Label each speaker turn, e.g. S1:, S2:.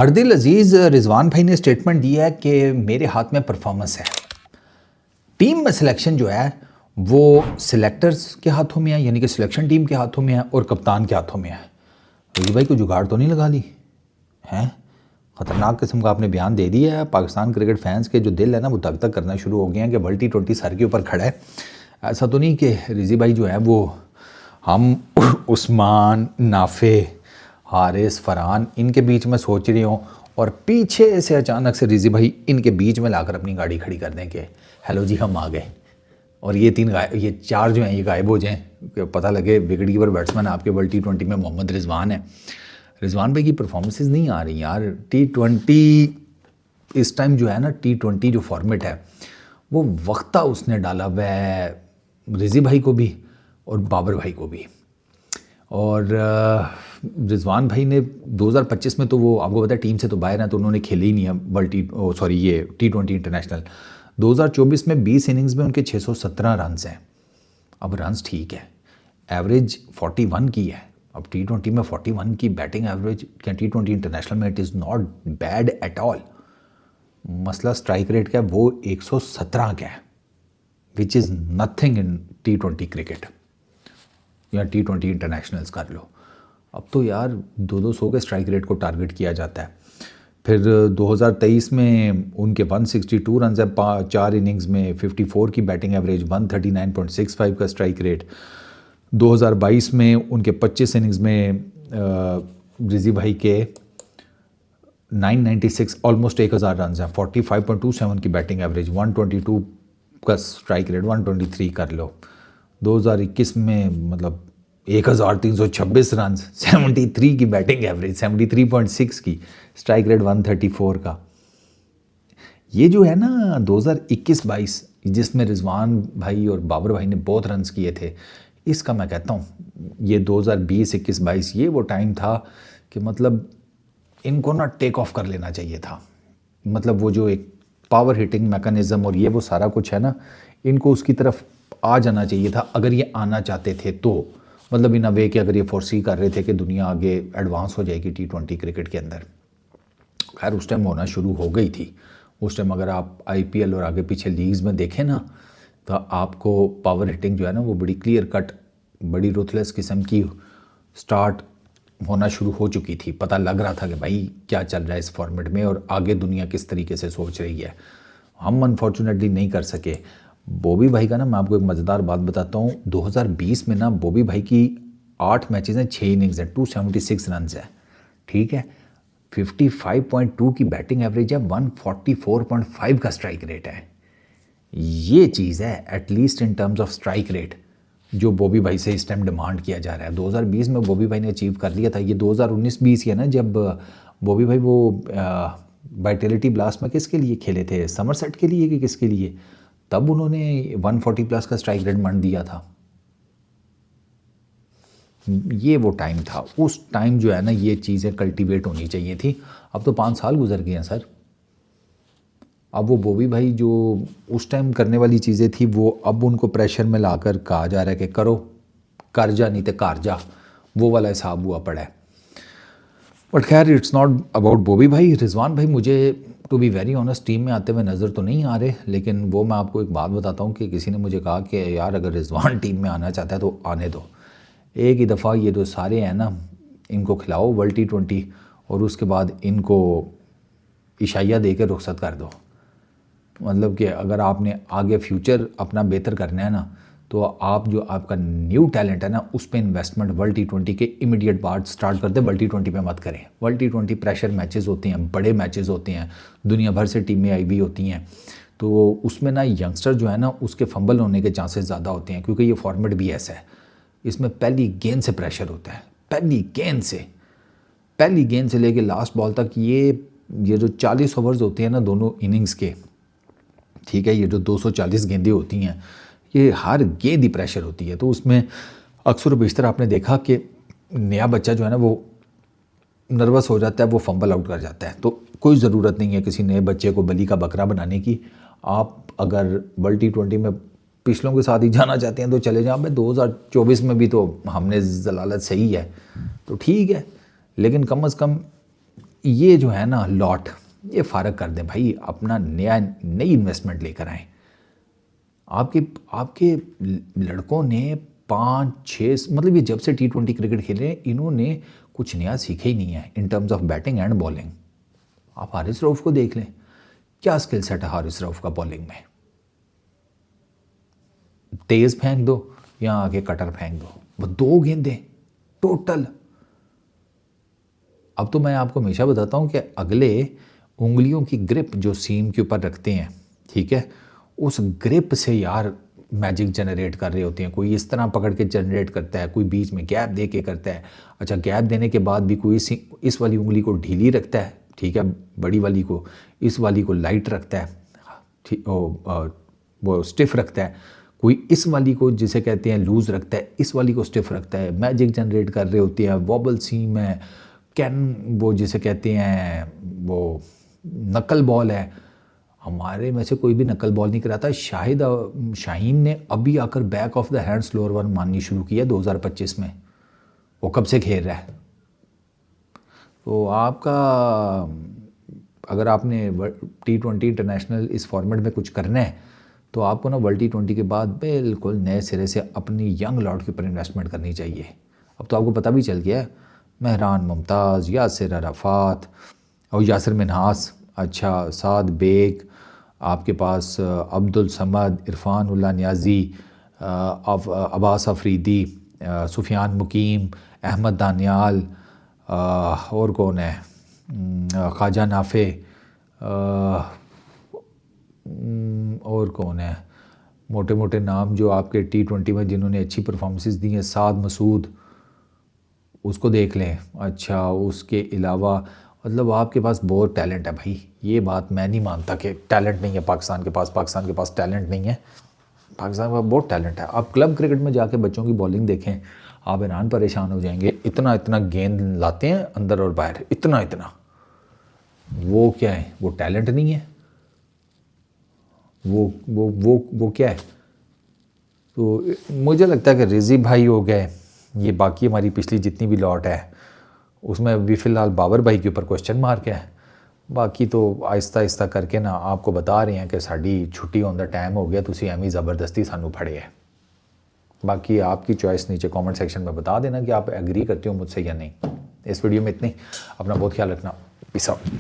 S1: अर्दिल अजीज़ रिजवान भाई ने स्टेटमेंट दिया है कि मेरे हाथ में परफॉर्मेंस है। टीम में सिलेक्शन जो है वो सिलेक्टर्स के हाथों में है, यानी कि सिलेक्शन टीम के हाथों में है और कप्तान के हाथों में है। रिजी भाई को जुगाड़ तो नहीं लगा ली हैं? ख़तरनाक किस्म का आपने बयान दे दिया है। पाकिस्तान क्रिकेट फैंस के जो दिल है ना वो धक धक करना शुरू हो गए हैं कि वर्ल्ड T20 सर के ऊपर खड़ा है। ऐसा तो नहीं कि रिजी भाई जो है वो हम उस्मान, नाफे, हारिस, फरहान इनके बीच में सोच रही हूँ और पीछे से अचानक से रिजी भाई इनके बीच में लाकर अपनी गाड़ी खड़ी कर दें कि हेलो जी हम आ गए और ये चार जो हैं ये गायब हो जाएं। पता लगे विकेट कीपर बैट्समैन आपके वर्ल्ड T20 में मोहम्मद रिजवान है। रिजवान भाई की परफॉर्मेंसेस नहीं आ रही यार। T20 इस टाइम जो है ना, T20 जो फॉर्मेट है वो वक्ता उसने डाला हुआ है रिजी भाई को भी और बाबर भाई को भी। और रिजवान भाई ने 2025 में तो वो आपको पता है टीम से तो बाहर हैं, तो उन्होंने खेले ही नहीं है ये T20 इंटरनेशनल। 2024 में 20 इनिंग्स में उनके 617 रन्स हैं। अब रन्स ठीक है, एवरेज 41 की है। अब T20 में 41 की बैटिंग एवरेज T20 इंटरनेशनल में it is not bad at all. मसला स्ट्राइक रेट का है, वो 117 का है, which is nothing in T20 cricket या T20 इंटरनेशनल्स कर लो। अब तो यार 200 के स्ट्राइक रेट को टारगेट किया जाता है। फिर 2023 में उनके 162 रन है 4 इनिंग्स में, 54 की बैटिंग एवरेज, 139.65 का स्ट्राइक रेट। 2022 में उनके 25 इनिंग्स में रिजी भाई के 996 ऑलमोस्ट 1000 रन है, 45.27 की बैटिंग एवरेज, 122 का स्ट्राइक रेट, 123 कर लो। 2021 में मतलब 1326 रन, 73 की बैटिंग एवरेज, 73.6 की स्ट्राइक रेट, 134 का। ये जो है ना 2021-22 जिसमें रिजवान भाई और बाबर भाई ने बहुत रन्स किए थे, इसका मैं कहता हूँ ये 2020-21-22 ये वो टाइम था कि मतलब इनको ना टेक ऑफ कर लेना चाहिए था। मतलब वो जो एक पावर हिटिंग मैकेनिज़्म और ये वो सारा कुछ है ना, इनको उसकी तरफ आ जाना चाहिए था अगर ये आना चाहते थे तो। मतलब इन अ वे कि अगर ये फोर्सी कर रहे थे कि दुनिया आगे एडवांस हो जाएगी T20 क्रिकेट के अंदर। खैर उस टाइम होना शुरू हो गई थी। उस टाइम अगर आप IPL और आगे पीछे लीग्स में देखें ना तो आपको पावर हिटिंग जो है ना वो बड़ी क्लियर कट, बड़ी रुथलेस किस्म की स्टार्ट होना शुरू हो चुकी थी। पता लग रहा था कि भाई क्या चल रहा है इस फॉर्मेट में और आगे दुनिया किस तरीके से सोच रही है। हम अनफॉर्चुनेटली नहीं कर सके। बॉबी भाई का ना मैं आपको एक मज़ेदार बात बताता हूँ। 2020 में ना बॉबी भाई की 8 मैचेस हैं, 6 इनिंग्स हैं, 276 रन है, ठीक है। 55.2 की बैटिंग एवरेज है, 144.5 का स्ट्राइक रेट है। ये चीज़ है at least in terms of strike rate जो बॉबी भाई से इस टाइम डिमांड किया जा रहा है। 2020 में बॉबी भाई ने अचीव कर लिया था। ये 2019-20 है ना जब बॉबी भाई वो वाइटलिटी ब्लास्ट में किसके लिए खेले थे, समरसेट के लिए कि किसके लिए, तब उन्होंने 140 प्लस का स्ट्राइक रेट मान दिया था। ये वो टाइम था। उस टाइम जो है ना ये चीज़ें कल्टीवेट होनी चाहिए थी। अब तो 5 साल गुजर गए हैं सर। अब वो बॉबी भाई जो उस टाइम करने वाली चीज़ें थी वो अब उनको प्रेशर में लाकर कहा जा रहा है कि करो, कर जा नहीं तो कार जा, वो वाला हिसाब हुआ पड़ा है। बट खैर इट्स नॉट अबाउट बॉबी भाई। रिजवान भाई मुझे to be very honest team में आते हुए नज़र तो नहीं आ रहे, लेकिन वो मैं आपको एक बात बताता हूँ कि किसी ने मुझे कहा कि यार अगर रिजवान टीम में आना चाहता है तो आने दो, एक ही दफ़ा ये जो सारे हैं ना इनको खिलाओ वर्ल्ड T20 और उसके बाद इनको इशाइया दे के रुखसत कर दो। मतलब कि अगर आपने आगे फ्यूचर अपना बेहतर करना है ना तो आप जो आपका न्यू टैलेंट है ना उस पर इन्वेस्टमेंट वर्ल्ड T20 के इमीडिएट बाद स्टार्ट कर दे, वर्ल्ड T20 पे मत करें। वर्ल्ड T20 प्रेशर मैचेस होते हैं, बड़े मैचेस होते हैं, दुनिया भर से टीमें आई हुई होती हैं, तो उसमें ना यंगस्टर जो है ना उसके फंबल होने के चांसेस ज़्यादा होते हैं क्योंकि ये फॉर्मेट भी ऐसा है। इसमें पहली गेंद से प्रेशर होता है, पहली गेंद से लेके लास्ट बॉल तक। ये जो 40 ओवर्स होते हैं ना दोनों इनिंग्स के, ठीक है, ये जो 240 गेंदें होती हैं ये हर गेंद ही प्रेशर होती है। तो उसमें अक्सर बेशतर आपने देखा कि नया बच्चा जो है ना वो नर्वस हो जाता है, वो फंबल आउट कर जाता है। तो कोई ज़रूरत नहीं है किसी नए बच्चे को बली का बकरा बनाने की। आप अगर वर्ल्ड T20 में पिछलों के साथ ही जाना चाहते हैं तो चले जाओ। भाई 2024 में भी तो हमने जलालत सही है तो ठीक है, लेकिन कम अज़ कम ये जो है ना लॉट, ये फ़ारग कर दें भाई, अपना नई इन्वेस्टमेंट लेकर आएँ। आपके आपके लड़कों ने 5-6 मतलब ये जब से T20 क्रिकेट खेले हैं, इन्होंने कुछ नया सीखा ही नहीं है in terms of batting and bowling. आप हारिस रऊफ़ को देख लें, क्या स्किल सेट है हारिस रऊफ़ का बॉलिंग में। तेज़ फेंक दो या आगे कटर फेंक दो, वो 2 गेंदें टोटल। अब तो मैं आपको हमेशा बताता हूँ कि अगले उंगलियों की ग्रिप जो सीम के ऊपर रखते हैं, ठीक है, उस ग्रिप से यार मैजिक जनरेट कर रहे होते हैं। कोई इस तरह पकड़ के जनरेट करता है, कोई बीच में गैप दे के करता है। अच्छा, गैप देने के बाद भी कोई इस वाली उंगली को ढीली रखता है, ठीक है, बड़ी वाली को, इस वाली को लाइट रखता है, ठीक, वो स्टिफ रखता है। कोई इस वाली को जिसे कहते हैं लूज़ रखता है, इस वाली को स्टिफ रखता है। मैजिक जनरेट कर रहे होते हैं। वॉबल सीम है, कैन वो जिसे कहते हैं वो नकल बॉल है। हमारे में से कोई भी नकल बॉल नहीं कराता। शाहीन ने अभी आकर back of the hand slower one माननी शुरू की है 2025 में। वो कब से खेल रहा है। तो आपका अगर आपने T20 इंटरनेशनल इस फॉर्मेट में कुछ करना है तो आपको ना वर्ल्ड T20 के बाद बिल्कुल नए सिरे से अपनी यंग लॉट के ऊपर इन्वेस्टमेंट करनी चाहिए। अब तो आपको पता भी चल गया है, महरान मुमताज़, यासिर अराफात और यासिर मिन्हास, अच्छा साद बेग, आपके पास अब्दुल समद, इरफान उल्ला नियाज़ी, अब्बास अफरीदी, सुफियान मुकीम, अहमद दानियाल, और कौन है, ख्वाजा नाफे, और कौन है, मोटे मोटे नाम जो आपके T20 में जिन्होंने अच्छी परफॉर्मेंसेस दी हैं, साद मसूद, उसको देख लें। अच्छा, उसके अलावा मतलब आपके पास बहुत टैलेंट है भाई। ये बात मैं नहीं मानता कि टैलेंट नहीं है पाकिस्तान के पास टैलेंट नहीं है। पाकिस्तान के पास बहुत टैलेंट है। आप क्लब क्रिकेट में जाके बच्चों की बॉलिंग देखें, आप हैरान परेशान हो जाएंगे। इतना इतना गेंद लाते हैं अंदर और बाहर, इतना इतना। वो क्या है, वो टैलेंट नहीं है, वो क्या है। तो मुझे लगता है कि रिजी भाई हो गए, ये बाकी हमारी पिछली जितनी भी लॉट है उसमें अभी फ़िलहाल बाबर भाई के ऊपर क्वेश्चन मार्क है। बाकी तो आहिस्ता आहिस्ता करके ना आपको बता रहे हैं कि साड़ी छुट्टी ऑन द टाइम हो गया, तुसी एवं ज़बरदस्ती सानू फड़े है। बाकी आपकी चॉइस नीचे कमेंट सेक्शन में बता देना कि आप एग्री करते हो मुझसे या नहीं। इस वीडियो में इतनी, अपना बहुत ख्याल रखना। Peace out.